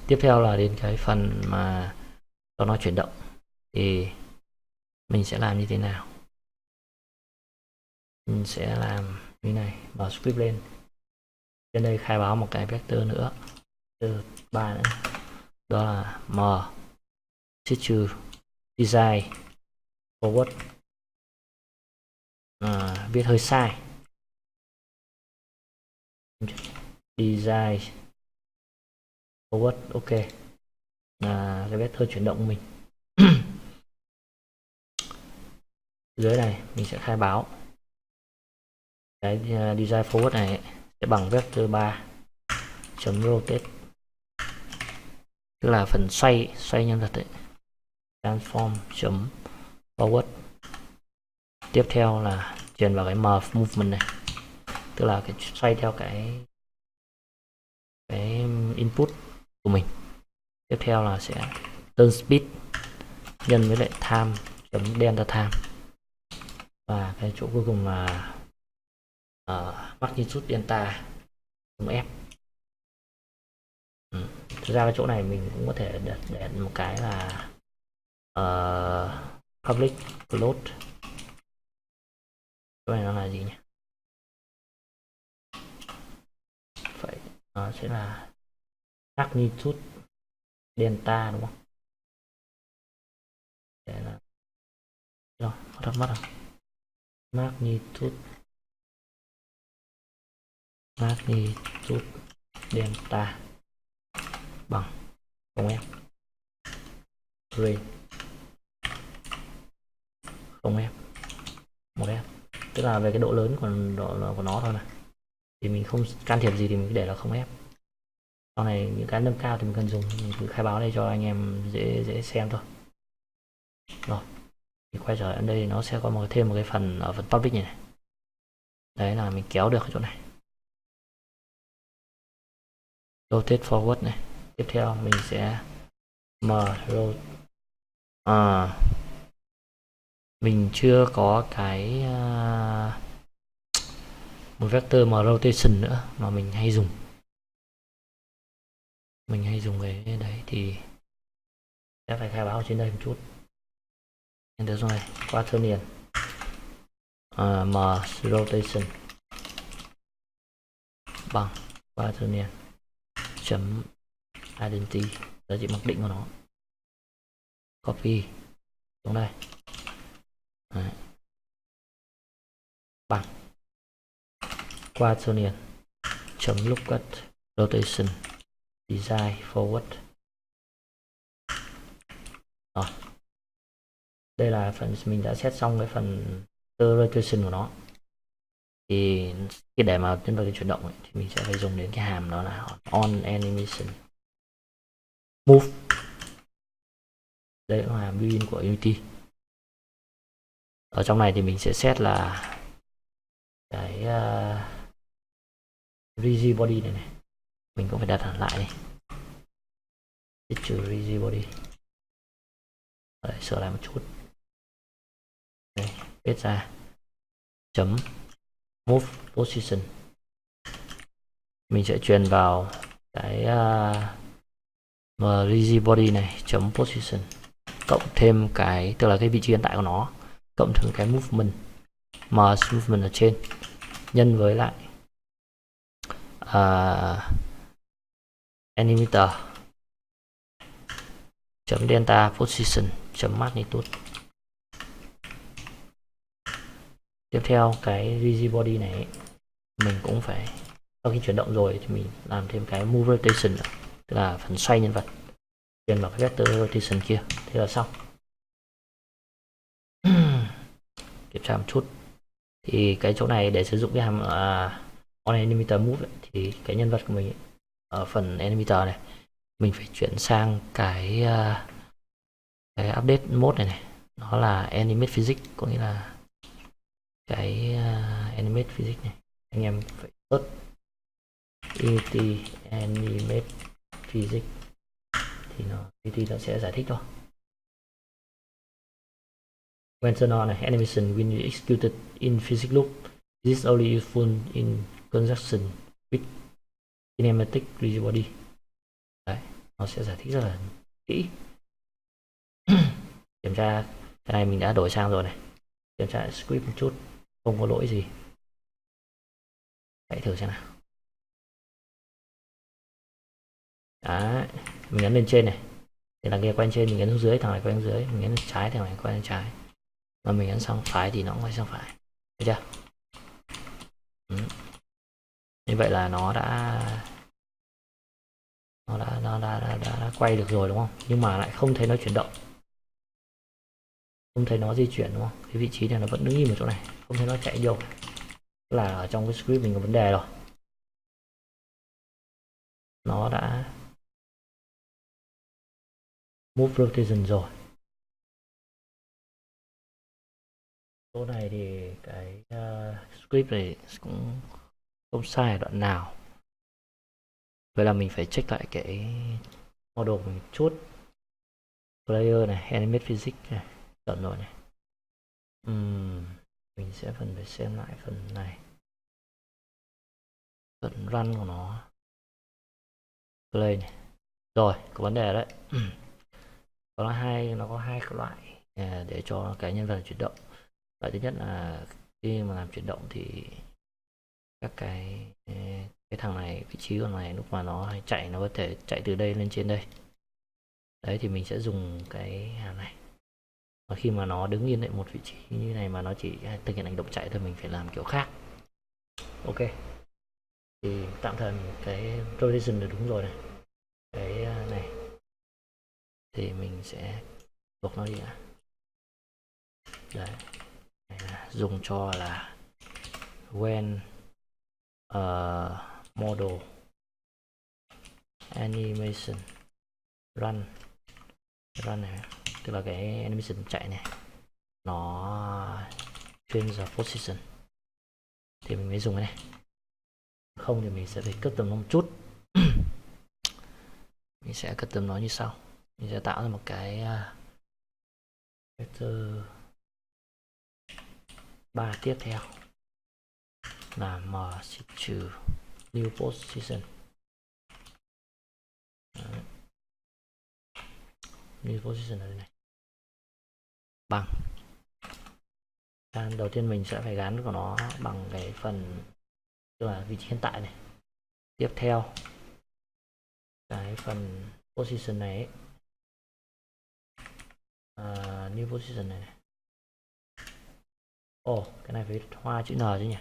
Tiếp theo là đến cái phần mà cho nó chuyển động thì mình sẽ làm như thế nào. Mình sẽ làm như này, mở script lên. Trên đây khai báo một cái vector nữa, vector 3 nữa, đó là m chiết trừ design forward. Viết hơi sai, design forward, ok, là cái vector chuyển động của mình. Dưới này mình sẽ khai báo cái design forward này sẽ bằng vector 3 chấm rotate, tức là phần xoay nhân vật đấy, transform chấm forward. Tiếp theo là truyền vào cái m movement này, tức là cái xoay theo cái input của mình. Tiếp theo là sẽ turn speed nhân với lại time chấm delta time, và cái chỗ cuối cùng là magnitude delta chấm f. Thực ra cái chỗ này mình cũng có thể để một cái là public float. Chỗ này nó là gì nhỉ? Vậy nó sẽ là magnitude delta đúng không? Để là rồi, mất rồi. Magnitude delta bằng không em range không em một em, tức là về cái độ lớn của nó thôi này, thì mình không can thiệp gì thì mình cứ để là không ép. Sau này những cái nâng cao thì mình cần dùng, mình cứ khai báo đây cho anh em dễ xem thôi. Rồi thì quay trở lại đây, nó sẽ có thêm một cái phần ở phần public này, đấy là mình kéo được ở chỗ này, rotate forward này. Tiếp theo mình sẽ mình chưa có cái một vector mà rotation nữa mà mình hay dùng cái đấy thì sẽ phải khai báo trên đây một chút. Enter xuống này, quaternion m rotation bằng quaternion chấm identity, giá trị mặc định của nó, copy xuống đây. Đấy. Bằng quaternion chấm lookat rotation design forward. Rồi, đây là phần mình đã set xong cái phần rotation của nó. Thì khi để mà nhân vật cái chuyển động ấy, thì mình sẽ phải dùng đến cái hàm đó là on animation move. Đây là hàm built-in của Unity. Ở trong này thì mình sẽ set là cái rigid body này, mình cũng phải đặt hẳn lại đi, trừ rigid body. Đấy, sửa lại một chút. Đây, viết ra chấm move position, mình sẽ truyền vào cái rigid body này chấm position, cộng thêm cái, tức là cái vị trí hiện tại của nó, cộng thêm cái movement movement ở trên, nhân với lại animator chấm delta position chấm magnitude. Tiếp theo cái rigid body này mình cũng phải, sau khi chuyển động rồi thì mình làm thêm cái move rotation nữa, tức là phần xoay nhân vật, truyền vào cái vector rotation kia, thế là xong. Kiểm tra một chút thì cái chỗ này để sử dụng cái hàm on animator move ấy, thì cái nhân vật của mình ấy, ở phần animator này mình phải chuyển sang cái update mode này, nó là animate physics, có nghĩa là cái animate physics này, anh em phải search Unity animate physics thì Unity nó sẽ giải thích thôi. When turned on, animation will be executed in physics loop. This is only useful in conjunction with kinematic rigid body. Đấy. nó sẽ giải thích rất là kỹ. Kiểm tra cái này mình đã đổi sang rồi này, kiểm tra script một chút không có lỗi gì, hãy thử xem nào. Đấy, mình nhấn lên trên này thì là kia quay trên, mình nhấn xuống dưới thằng này quay dưới, mình nhấn trái thằng này quay trái, mà mình nhấn sang phải thì nó quay sang phải, thấy chưa? Như vậy là nó đã quay được rồi đúng không? Nhưng mà lại không thấy nó chuyển động, không thấy nó di chuyển đúng không? Cái vị trí này nó vẫn đứng im ở chỗ này, không thấy nó chạy vô, là ở trong cái script mình có vấn đề rồi. Nó đã move rotation rồi. Chỗ này thì cái script này cũng không sai ở đoạn nào. Vậy là mình phải check lại cái model của mình một chút. Player này, animate physics này, chuẩn rồi này. Mình sẽ phải xem lại phần này, phần run của nó. Play này. Rồi, có vấn đề đấy. Nó có hai loại để cho cái nhân vật chuyển động. Loại thứ nhất là khi mà làm chuyển động thì các cái thằng này, vị trí của này lúc mà nó chạy nó có thể chạy từ đây lên trên đây. Đấy thì mình sẽ dùng cái hàm này. Và khi mà nó đứng yên tại một vị trí như này mà nó chỉ thực hiện hành động chạy thôi, mình phải làm kiểu khác. Ok. Thì tạm thời cái rotation là đúng rồi này. Cái này thì mình sẽ buộc nó đi ạ. Đấy. Này là dùng cho là when model animation run này, tức là cái animation chạy này nó change the position thì mình mới dùng cái này, không thì mình sẽ phải custom nó một chút. Mình sẽ custom nó như sau, mình sẽ tạo ra một cái vector 3 tiếp theo là m trừ new position. Đấy. New position ở đây này bằng, đầu tiên mình sẽ phải gắn của nó bằng cái phần tức là vị trí hiện tại này. Tiếp theo cái phần position này ấy, new position này, này. Cái này phải viết hoa chữ N chứ nhỉ?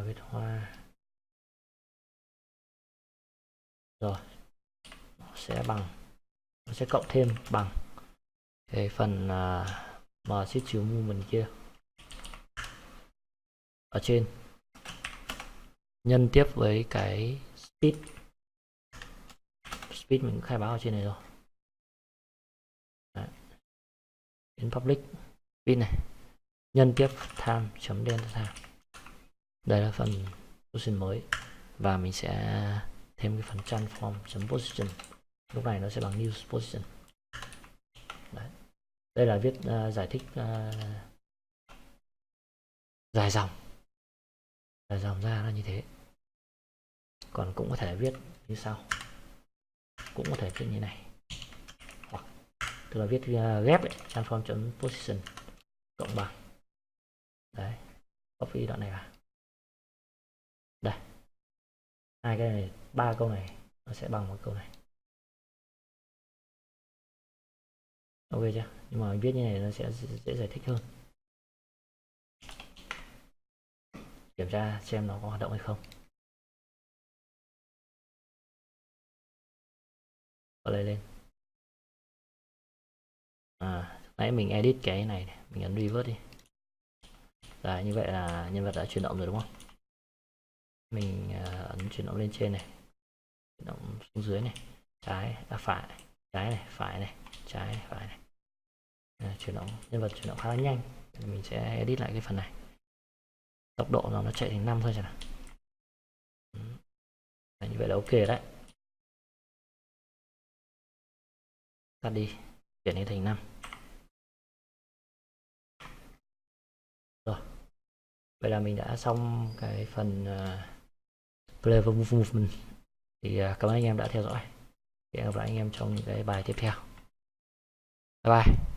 Viết hoa. Rồi. Nó sẽ bằng, nó sẽ cộng thêm bằng cái phần m trừ movement kia ở trên, nhân tiếp với cái speed mình khai báo ở trên này rồi. Đấy. In public speed này nhân tiếp time chấm delta time. Đây là phần position mới và mình sẽ thêm cái phần transform chấm position, lúc này nó sẽ bằng new position. Đấy. Đây là viết giải thích dài dòng ra là như thế, còn cũng có thể viết như sau, cũng có thể viết như này, hoặc tức là viết ghép transform chấm position cộng bằng, đấy, copy đoạn này vào đây, hai cái này, ba câu này nó sẽ bằng một câu này, ok chưa? Nhưng mà mình viết như này nó sẽ dễ giải thích hơn. Kiểm tra xem nó có hoạt động hay không. Play lên. Nãy mình edit cái này, mình ấn revert đi. Đấy, như vậy là nhân vật đã chuyển động rồi đúng không? Mình ấn chuyển động lên trên này, chuyển động xuống dưới này, trái phải, trái này, phải này, trái này, phải này. Chuyển động, nhân vật chuyển động khá là nhanh. Mình sẽ edit lại cái phần này. Tốc độ nó chạy thành 5 thôi chẳng hạn. Như vậy là ok đấy. Tắt đi, chuyển lên thành 5. Rồi. Vậy là mình đã xong cái phần Play with Movement. Thì cảm ơn anh em đã theo dõi. Hẹn gặp lại anh em trong những cái bài tiếp theo. Bye bye.